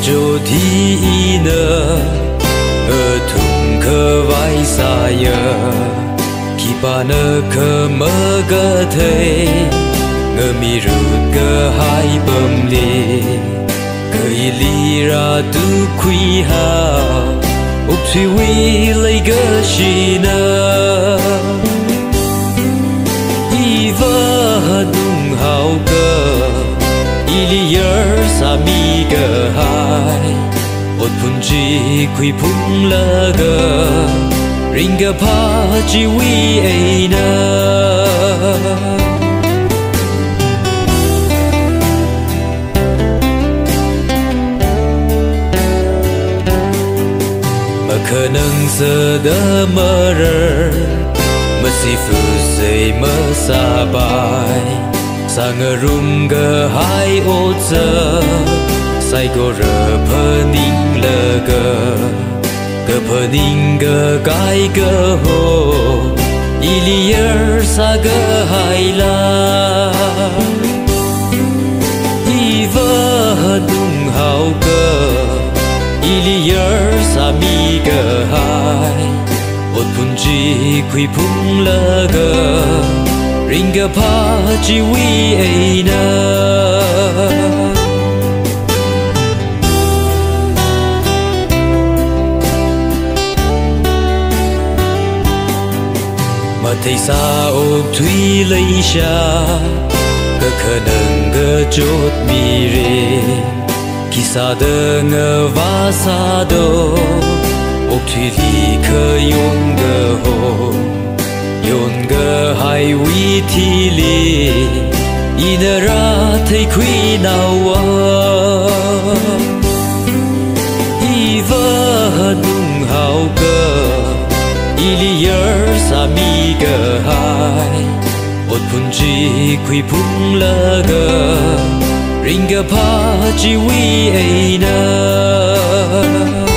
cho thi nơ ở thùng khơ vai xa giờ khi ba nơ khơ mơ cơ thể ngơ mi rượt cơ hai bầm lì cây li ra tu quy ha úp suy quy lấy cơ chi nơ y vơ đúng hào cơ y li yer sa mi cơ hai ốt phun chi quy phun lơ cơ ring cơ pa chi quy ai nơ khả năng giờ đã mơ rơ mơ si phụ dây mơ xa bài sa ngờ rung gờ hai ô giờ say cô rờ phơ ninh lơ gờ gờ phơ ninh gờ cái gờ hồ y li yer sa gờ hai la y vơ đúng hào gờ Ilier sa mi cơ hai ốt phun chi quy phun lơ gờ ring gờ pa chi quy ai nơ mà thấy xa ôm thủy lấy xa cơ khờ nâng gờ chốt mi rê Kisa de ngơ va sa do ốc thủy li khơ yon gơ hồ yon gơ hai vi thi li ina ra thấy quy nào à y vơ đúng hào cơ y li yer sa mi gơ hai ốt phun chi quy phun lơ gơ ring gờ pa chi quy ai nơ